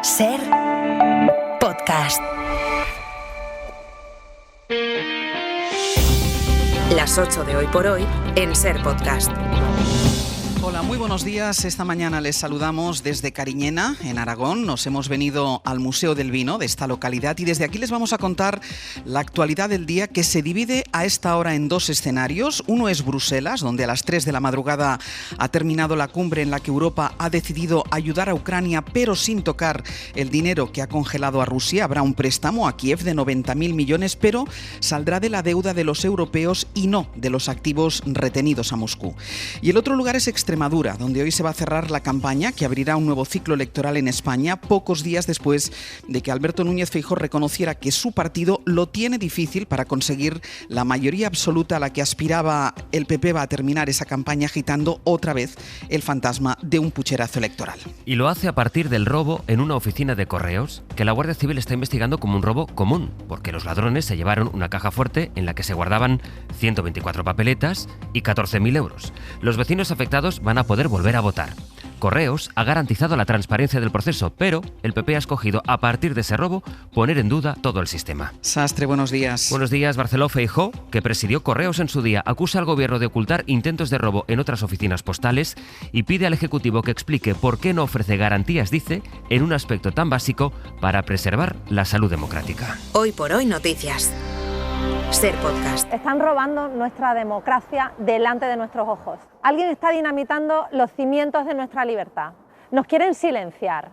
Ser Podcast. Las 8 de hoy por hoy en Ser Podcast. Hola, muy buenos días. Esta mañana les saludamos desde Cariñena, en Aragón. Nos hemos venido al Museo del Vino de esta localidad y desde aquí les vamos a contar la actualidad del día, que se divide a esta hora en dos escenarios. Uno es Bruselas, donde a las 3 de la madrugada ha terminado la cumbre en la que Europa ha decidido ayudar a Ucrania, pero sin tocar el dinero que ha congelado a Rusia. Habrá un préstamo a Kiev de 90.000 millones, pero saldrá de la deuda de los europeos y no de los activos retenidos a Moscú. Y el otro lugar es Extremadura, donde hoy se va a cerrar la campaña que abrirá un nuevo ciclo electoral en España, pocos días después de que Alberto Núñez Feijóo reconociera que su partido lo tiene difícil para conseguir la mayoría absoluta a la que aspiraba. El PP va a terminar esa campaña agitando otra vez el fantasma de un pucherazo electoral. Y lo hace a partir del robo en una oficina de correos que la Guardia Civil está investigando como un robo común, porque los ladrones se llevaron una caja fuerte en la que se guardaban 124 papeletas y 14.000 euros. Los vecinos afectados van a poder volver a votar. Correos ha garantizado la transparencia del proceso, pero el PP ha escogido, a partir de ese robo, poner en duda todo el sistema. Sastre, buenos días. Buenos días. Barceló Feijóo, que presidió Correos en su día, acusa al gobierno de ocultar intentos de robo en otras oficinas postales y pide al Ejecutivo que explique por qué no ofrece garantías, dice, en un aspecto tan básico para preservar la salud democrática. Hoy por hoy noticias. Ser Podcast. Están robando nuestra democracia delante de nuestros ojos. Alguien está dinamitando los cimientos de nuestra libertad. Nos quieren silenciar,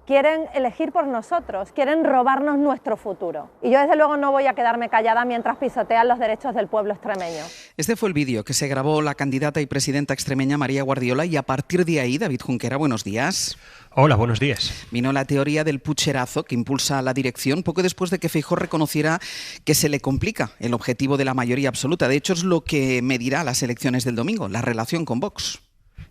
quieren elegir por nosotros, quieren robarnos nuestro futuro. Y yo desde luego no voy a quedarme callada mientras pisotean los derechos del pueblo extremeño. Este fue el vídeo que se grabó la candidata y presidenta extremeña María Guardiola y a partir de ahí, David Junquera, buenos días. Hola, buenos días. Vino la teoría del pucherazo que impulsa la dirección poco después de que Feijóo reconociera que se le complica el objetivo de la mayoría absoluta. De hecho, es lo que medirá las elecciones del domingo, la relación con Vox.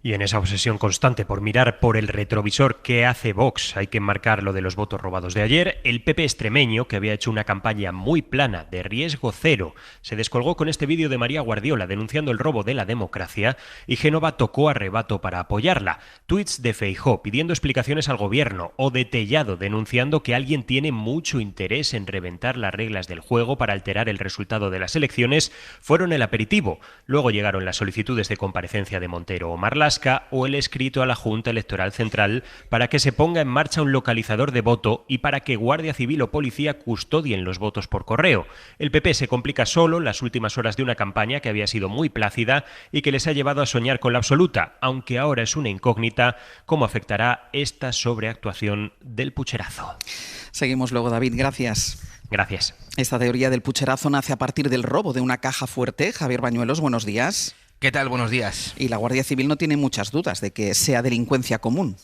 Y en esa obsesión constante por mirar por el retrovisor qué hace Vox, hay que enmarcar lo de los votos robados de ayer. El PP extremeño, que había hecho una campaña muy plana de riesgo cero, se descolgó con este vídeo de María Guardiola denunciando el robo de la democracia y Génova tocó a rebato para apoyarla. Tuits de Feijóo pidiendo explicaciones al gobierno o de Tellado denunciando que alguien tiene mucho interés en reventar las reglas del juego para alterar el resultado de las elecciones fueron el aperitivo. Luego llegaron las solicitudes de comparecencia de Montero o Marlaska o el escrito a la Junta Electoral Central para que se ponga en marcha un localizador de voto y para que Guardia Civil o Policía custodien los votos por correo. El PP se complica solo en las últimas horas de una campaña que había sido muy plácida y que les ha llevado a soñar con la absoluta, aunque ahora es una incógnita cómo afectará esta sobreactuación del pucherazo. Seguimos luego, David. Gracias. Gracias. Esta teoría del pucherazo nace a partir del robo de una caja fuerte. Javier Bañuelos, buenos días. ¿Qué tal? Buenos días. Y la Guardia Civil no tiene muchas dudas de que sea delincuencia común.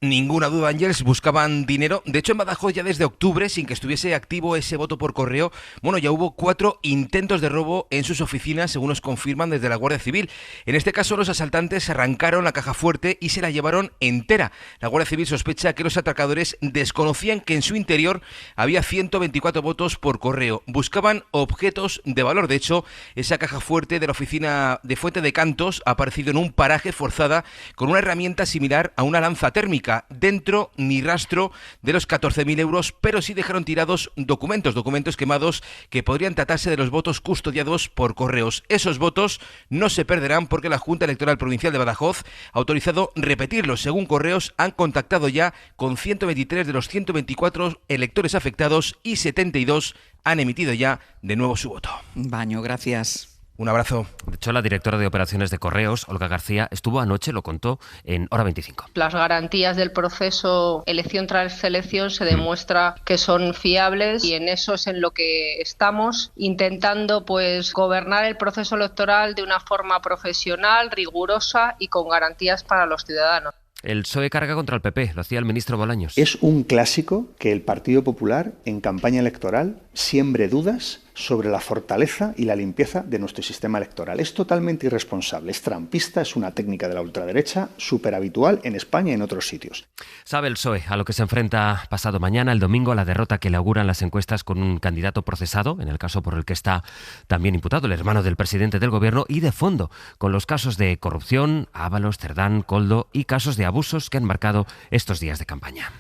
Ninguna duda, Ángels, buscaban dinero. De hecho, en Badajoz ya desde octubre, sin que estuviese activo ese voto por correo, ya hubo 4 intentos de robo en sus oficinas, según nos confirman desde la Guardia Civil. En este caso, los asaltantes arrancaron la caja fuerte y se la llevaron entera. La Guardia Civil sospecha que los atracadores desconocían que en su interior había 124 votos por correo. Buscaban objetos de valor. De hecho, esa caja fuerte de la oficina de Fuente de Cantos ha aparecido en un paraje forzada con una herramienta similar a una lanza térmica. Dentro ni rastro de los 14.000 euros, pero sí dejaron tirados documentos quemados que podrían tratarse de los votos custodiados por correos. Esos votos no se perderán porque la Junta Electoral Provincial de Badajoz ha autorizado repetirlos. Según Correos, han contactado ya con 123 de los 124 electores afectados y 72 han emitido ya de nuevo su voto. Baño, gracias. Un abrazo. De hecho, la directora de operaciones de Correos, Olga García, estuvo anoche, lo contó, en Hora 25. Las garantías del proceso elección tras elección se demuestra que son fiables y en eso es en lo que estamos intentando gobernar el proceso electoral de una forma profesional, rigurosa y con garantías para los ciudadanos. El PSOE carga contra el PP, lo hacía el ministro Bolaños. Es un clásico que el Partido Popular en campaña electoral siembre dudas sobre la fortaleza y la limpieza de nuestro sistema electoral. Es totalmente irresponsable, es trampista, es una técnica de la ultraderecha súper habitual en España y en otros sitios. Sabe el PSOE a lo que se enfrenta pasado mañana, el domingo, a la derrota que le auguran las encuestas con un candidato procesado, en el caso por el que está también imputado el hermano del presidente del gobierno, y de fondo, con los casos de corrupción, Ábalos, Cerdán, Koldo y casos de abusos que han marcado estos días de campaña.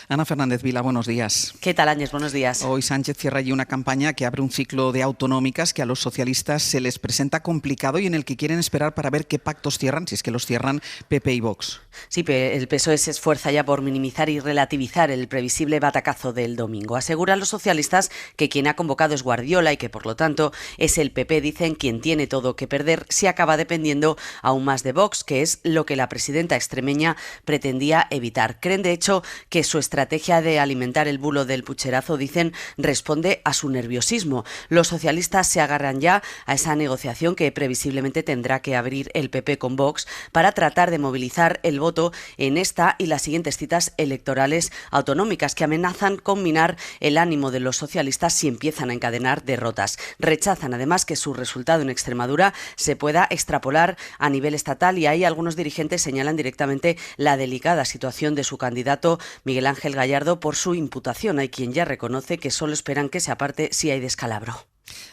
Ana Fernández Vila, buenos días. ¿Qué tal, Áñez? Buenos días. Hoy Sánchez cierra allí una campaña que abre un ciclo de autonómicas que a los socialistas se les presenta complicado y en el que quieren esperar para ver qué pactos cierran, si es que los cierran PP y Vox. Sí, el PSOE se esfuerza ya por minimizar y relativizar el previsible batacazo del domingo. Aseguran los socialistas que quien ha convocado es Guardiola y que, por lo tanto, es el PP, dicen, quien tiene todo que perder si acaba dependiendo aún más de Vox, que es lo que la presidenta extremeña pretendía evitar. Creen, de hecho, que su estrategia de alimentar el bulo del pucherazo, dicen, responde a su nerviosismo. Los socialistas se agarran ya a esa negociación que previsiblemente tendrá que abrir el PP con Vox para tratar de movilizar el voto en esta y las siguientes citas electorales autonómicas que amenazan con minar el ánimo de los socialistas si empiezan a encadenar derrotas. Rechazan además que su resultado en Extremadura se pueda extrapolar a nivel estatal y ahí algunos dirigentes señalan directamente la delicada situación de su candidato Miguel Ángel Gallardo por su imputación. Hay quien ya reconoce que solo esperan que se aparte si hay descalabro.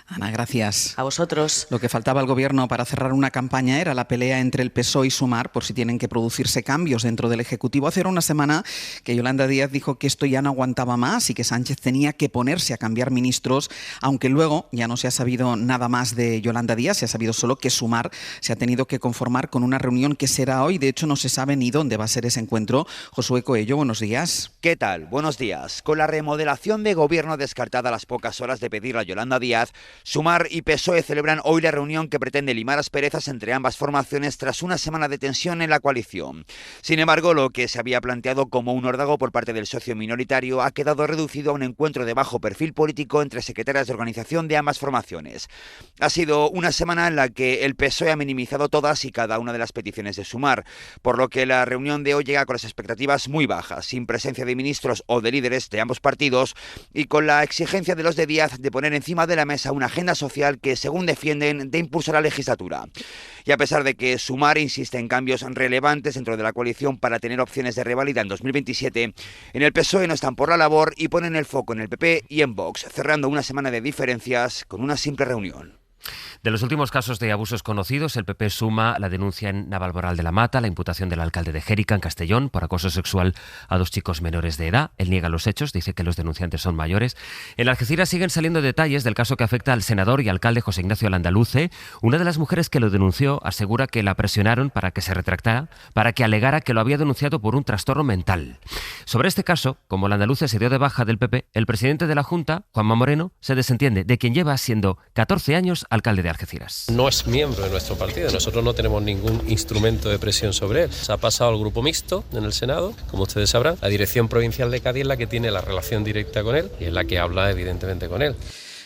Ana, gracias. A vosotros. Lo que faltaba al Gobierno para cerrar una campaña era la pelea entre el PSOE y Sumar por si tienen que producirse cambios dentro del Ejecutivo. Hace una semana que Yolanda Díaz dijo que esto ya no aguantaba más y que Sánchez tenía que ponerse a cambiar ministros, aunque luego ya no se ha sabido nada más de Yolanda Díaz, se ha sabido solo que Sumar se ha tenido que conformar con una reunión que será hoy. De hecho, no se sabe ni dónde va a ser ese encuentro. Josué Coello, buenos días. ¿Qué tal? Buenos días. Con la remodelación de Gobierno descartada a las pocas horas de pedirle a Yolanda Díaz, Sumar y PSOE celebran hoy la reunión que pretende limar asperezas entre ambas formaciones tras una semana de tensión en la coalición. Sin embargo, lo que se había planteado como un órdago por parte del socio minoritario ha quedado reducido a un encuentro de bajo perfil político entre secretarias de organización de ambas formaciones. Ha sido una semana en la que el PSOE ha minimizado todas y cada una de las peticiones de Sumar, por lo que la reunión de hoy llega con las expectativas muy bajas, sin presencia de ministros o de líderes de ambos partidos y con la exigencia de los de Díaz de poner encima de la mesa una agenda social que, según defienden, de impulso a la legislatura. Y a pesar de que Sumar insiste en cambios relevantes dentro de la coalición para tener opciones de reválida en 2027, en el PSOE no están por la labor y ponen el foco en el PP y en Vox, cerrando una semana de diferencias con una simple reunión. De los últimos casos de abusos conocidos, el PP suma la denuncia en Navalmoral de la Mata, la imputación del alcalde de Xèrica, en Castellón, por acoso sexual a 2 chicos menores de edad. Él niega los hechos, dice que los denunciantes son mayores. En Algeciras siguen saliendo detalles del caso que afecta al senador y alcalde José Ignacio Landaluce. Una de las mujeres que lo denunció asegura que la presionaron para que se retractara, para que alegara que lo había denunciado por un trastorno mental. Sobre este caso, como Landaluce se dio de baja del PP, el presidente de la Junta, Juanma Moreno, se desentiende de quien lleva siendo 14 años alcalde de Algeciras. No es miembro de nuestro partido, nosotros no tenemos ningún instrumento de presión sobre él. Se ha pasado al grupo mixto en el Senado, como ustedes sabrán. La Dirección Provincial de Cádiz es la que tiene la relación directa con él y es la que habla evidentemente con él.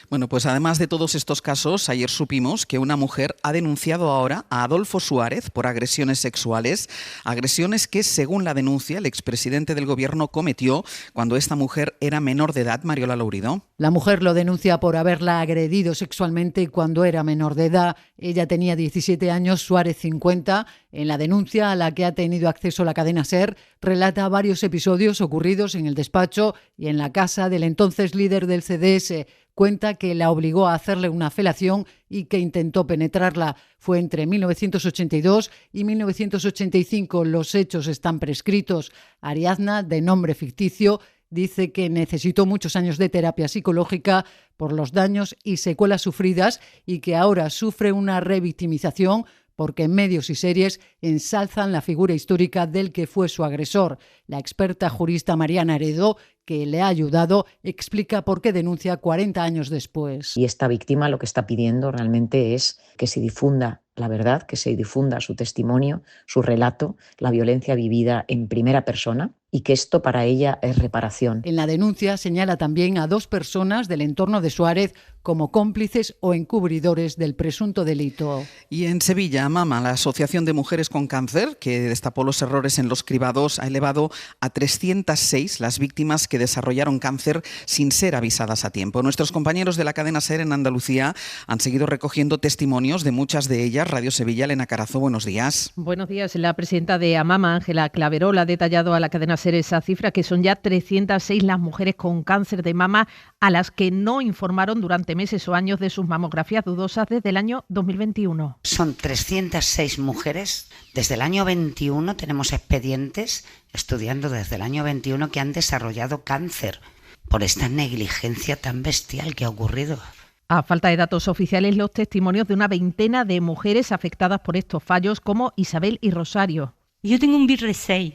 Bueno, pues además de todos estos casos, ayer supimos que una mujer ha denunciado ahora a Adolfo Suárez por agresiones sexuales, agresiones que, según la denuncia, el expresidente del Gobierno cometió cuando esta mujer era menor de edad. Mariola Lourido. La mujer lo denuncia por haberla agredido sexualmente cuando era menor de edad. Ella tenía 17 años, Suárez 50. En la denuncia, a la que ha tenido acceso la cadena SER, relata varios episodios ocurridos en el despacho y en la casa del entonces líder del CDS. Cuenta que la obligó a hacerle una felación y que intentó penetrarla. Fue entre 1982 y 1985. Los hechos están prescritos. Ariadna, de nombre ficticio, dice que necesitó muchos años de terapia psicológica por los daños y secuelas sufridas y que ahora sufre una revictimización porque medios y series ensalzan la figura histórica del que fue su agresor. La experta jurista Mariana Heredo, que le ha ayudado, explica por qué denuncia 40 años después. Y esta víctima lo que está pidiendo realmente es que se difunda la verdad, que se difunda su testimonio, su relato, la violencia vivida en primera persona y que esto para ella es reparación. En la denuncia señala también a 2 personas del entorno de Suárez como cómplices o encubridores del presunto delito. Y en Sevilla, Mama, la Asociación de Mujeres con Cáncer, que destapó los errores en los cribados, ha elevado a 306 las víctimas que que desarrollaron cáncer sin ser avisadas a tiempo. Nuestros compañeros de la cadena SER en Andalucía han seguido recogiendo testimonios de muchas de ellas. Radio Sevilla, Elena Carazo, buenos días. Buenos días. La presidenta de AMAMA, Ángela Claverol, ha detallado a la cadena SER esa cifra, que son ya 306 las mujeres con cáncer de mama a las que no informaron durante meses o años de sus mamografías dudosas desde el año 2021. Son 306 mujeres. Desde el año 21 tenemos expedientes estudiando desde el año 21 que han desarrollado cáncer por esta negligencia tan bestial que ha ocurrido. A falta de datos oficiales, los testimonios de una veintena de mujeres afectadas por estos fallos, como Isabel y Rosario. Yo tengo un BRCA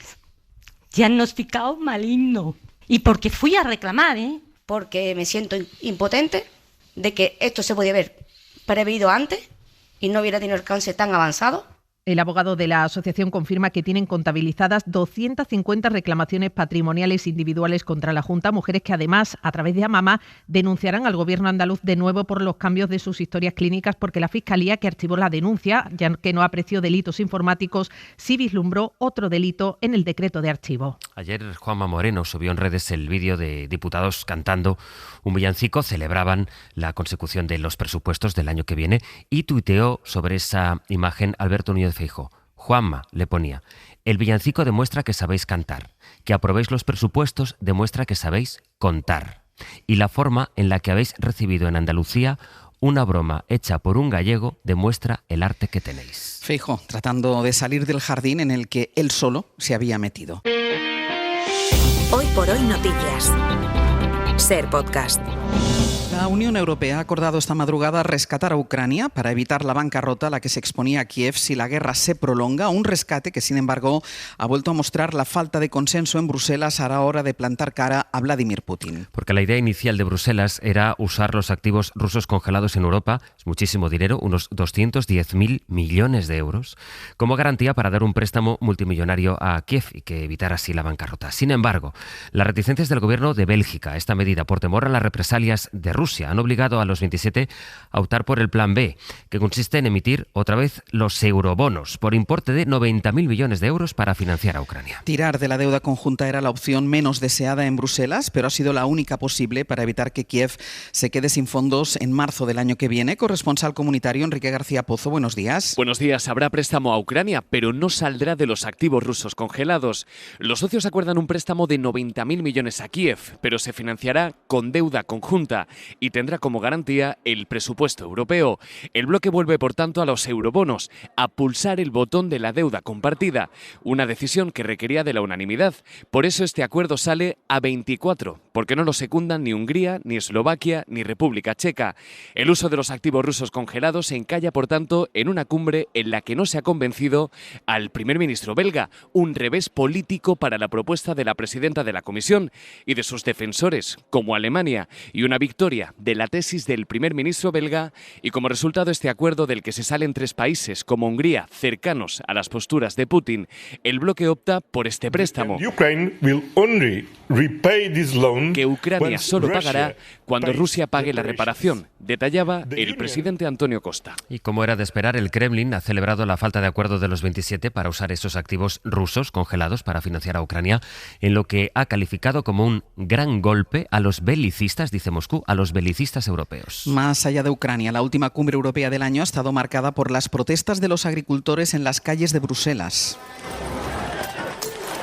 diagnosticado maligno. Y porque fui a reclamar, porque me siento impotente de que esto se podía haber previsto antes y no hubiera tenido el cáncer tan avanzado. El abogado de la asociación confirma que tienen contabilizadas 250 reclamaciones patrimoniales individuales contra la Junta, mujeres que además, a través de AMAMA, denunciarán al gobierno andaluz de nuevo por los cambios de sus historias clínicas, porque la Fiscalía, que archivó la denuncia, ya que no apreció delitos informáticos, sí vislumbró otro delito en el decreto de archivo. Ayer Juanma Moreno subió en redes el vídeo de diputados cantando un villancico, celebraban la consecución de los presupuestos del año que viene y tuiteó sobre esa imagen Alberto Núñez Feijóo. Juanma le ponía: el villancico demuestra que sabéis cantar, que aprobéis los presupuestos demuestra que sabéis contar, y la forma en la que habéis recibido en Andalucía una broma hecha por un gallego demuestra el arte que tenéis. Feijóo, tratando de salir del jardín en el que él solo se había metido. Hoy por hoy noticias. SER Podcast. La Unión Europea ha acordado esta madrugada rescatar a Ucrania para evitar la bancarrota a la que se exponía Kiev si la guerra se prolonga, un rescate que, sin embargo, ha vuelto a mostrar la falta de consenso en Bruselas a la hora de plantar cara a Vladimir Putin. Porque la idea inicial de Bruselas era usar los activos rusos congelados en Europa, es muchísimo dinero, unos 210.000 millones de euros, como garantía para dar un préstamo multimillonario a Kiev y que evitara así la bancarrota. Sin embargo, las reticencias del gobierno de Bélgica a esta medida, por temor a las represalias de Rusia, han obligado a los 27 a optar por el plan B, que consiste en emitir otra vez los eurobonos por importe de 90.000 millones de euros para financiar a Ucrania. Tirar de la deuda conjunta era la opción menos deseada en Bruselas, pero ha sido la única posible para evitar que Kiev se quede sin fondos en marzo del año que viene. Corresponsal comunitario Enrique García Pozo, buenos días. Buenos días. Habrá préstamo a Ucrania, pero no saldrá de los activos rusos congelados. Los socios acuerdan un préstamo de 90.000 millones a Kiev, pero se financiará con deuda conjunta y tendrá como garantía el presupuesto europeo. El bloque vuelve, por tanto, a los eurobonos, a pulsar el botón de la deuda compartida, una decisión que requería de la unanimidad. Por eso este acuerdo sale a 24, porque no lo secundan ni Hungría, ni Eslovaquia, ni República Checa. El uso de los activos rusos congelados se encalla, por tanto, en una cumbre en la que no se ha convencido al primer ministro belga, un revés político para la propuesta de la presidenta de la Comisión y de sus defensores, como Alemania, y una victoria de la tesis del primer ministro belga, y como resultado este acuerdo del que se salen 3 países como Hungría cercanos a las posturas de Putin. El bloque opta por este préstamo, que Ucrania solo pagará cuando Rusia pague la reparación, detallaba el presidente Antonio Costa. Y como era de esperar, el Kremlin ha celebrado la falta de acuerdo de los 27 para usar esos activos rusos congelados para financiar a Ucrania, en lo que ha calificado como un gran golpe a los belicistas, dice Moscú, a los belicistas europeos. Más allá de Ucrania, la última cumbre europea del año ha estado marcada por las protestas de los agricultores en las calles de Bruselas.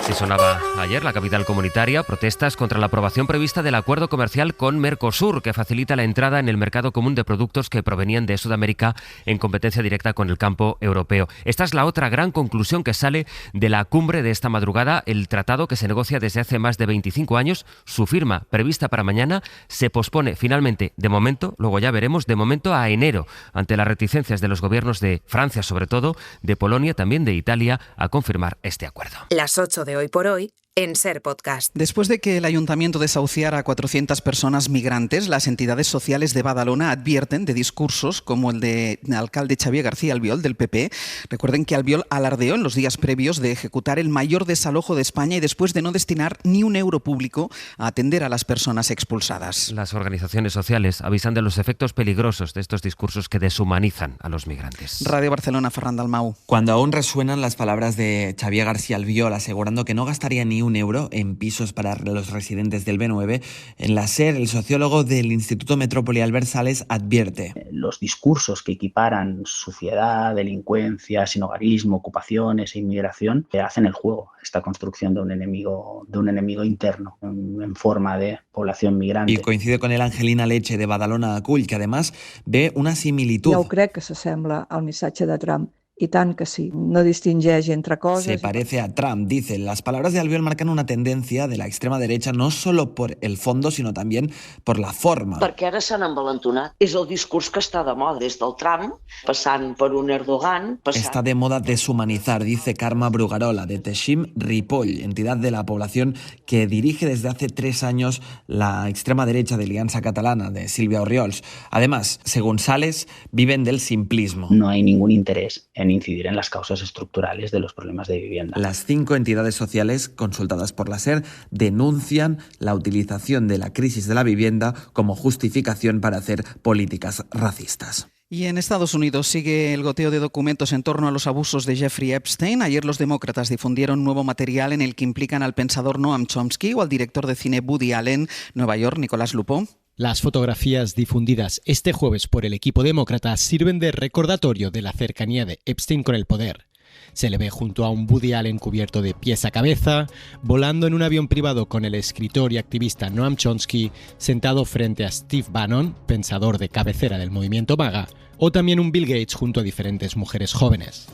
Sí, sonaba ayer la capital comunitaria, protestas contra la aprobación prevista del acuerdo comercial con Mercosur, que facilita la entrada en el mercado común de productos que provenían de Sudamérica en competencia directa con el campo europeo. Esta es la otra gran conclusión que sale de la cumbre de esta madrugada. El tratado, que se negocia desde hace más de 25 años, su firma prevista para mañana, se pospone finalmente, de momento, luego ya veremos, de momento a enero, ante las reticencias de los gobiernos de Francia, sobre todo, de Polonia, también de Italia, a confirmar este acuerdo. Las 8 de Hoy por Hoy en SER Podcast. Después de que el ayuntamiento desahuciara a 400 personas migrantes, las entidades sociales de Badalona advierten de discursos como el del alcalde Xavier García Albiol, del PP. Recuerden que Albiol alardeó en los días previos de ejecutar el mayor desalojo de España y después de no destinar ni un euro público a atender a las personas expulsadas. Las organizaciones sociales avisan de los efectos peligrosos de estos discursos que deshumanizan a los migrantes. Radio Barcelona, Ferran Dalmau. Cuando aún resuenan las palabras de Xavier García Albiol asegurando que no gastaría ni €1 en pisos para los residentes del B9. En la SER, el sociólogo del Instituto Metrópoli Albert Sales advierte. Los discursos que equiparan suciedad, delincuencia, sinhogarismo, ocupaciones e inmigración hacen el juego, esta construcción de un enemigo interno en forma de población migrante. Y coincide con el Angelina Leche de Badalona Acull, que además ve una similitud. Jo crec que s'assembla al missatge de Trump. Y tant que sí, no distingeix entre cosas. Se parece a Trump, dice. Las palabras de Albiol marcan una tendencia de la extrema derecha no solo por el fondo, sino también por la forma. Perquè ara s'han envalentonat. És el discurs que està de moda, des del Trump, passant per un Erdogan... Está de moda deshumanizar, dice Carme Brugarola, de Teixim Ripoll, entidad de la población que dirige desde hace 3 años la extrema derecha de Alianza Catalana, de Sílvia Orriols. Además, según Sales, viven del simplismo. No hay ningún interés en incidir en las causas estructurales de los problemas de vivienda. Las 5 entidades sociales consultadas por la SER denuncian la utilización de la crisis de la vivienda como justificación para hacer políticas racistas. Y en Estados Unidos sigue el goteo de documentos en torno a los abusos de Jeffrey Epstein. Ayer los demócratas difundieron nuevo material en el que implican al pensador Noam Chomsky o al director de cine Woody Allen. Nueva York, Nicolás Lupo. Las fotografías difundidas este jueves por el equipo demócrata sirven de recordatorio de la cercanía de Epstein con el poder. Se le ve junto a un Woody Allen cubierto de pies a cabeza, volando en un avión privado con el escritor y activista Noam Chomsky, sentado frente a Steve Bannon, pensador de cabecera del movimiento MAGA, o también un Bill Gates junto a diferentes mujeres jóvenes.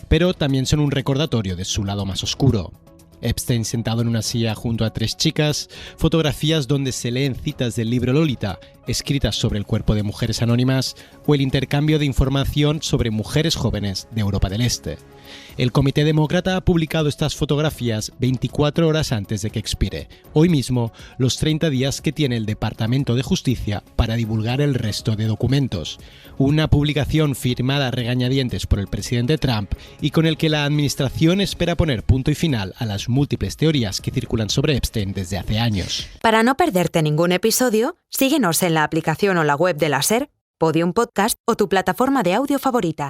Pero también son un recordatorio de su lado más oscuro. Epstein sentado en una silla junto a 3 chicas, fotografías donde se leen citas del libro Lolita, escritas sobre el cuerpo de mujeres anónimas, o el intercambio de información sobre mujeres jóvenes de Europa del Este. El Comité Demócrata ha publicado estas fotografías 24 horas antes de que expire, hoy mismo, los 30 días que tiene el Departamento de Justicia para divulgar el resto de documentos. Una publicación firmada a regañadientes por el presidente Trump y con el que la administración espera poner punto y final a las múltiples teorías que circulan sobre Epstein desde hace años. Para no perderte ningún episodio, síguenos en la aplicación o la web de la SER, Podium Podcast o tu plataforma de audio favorita.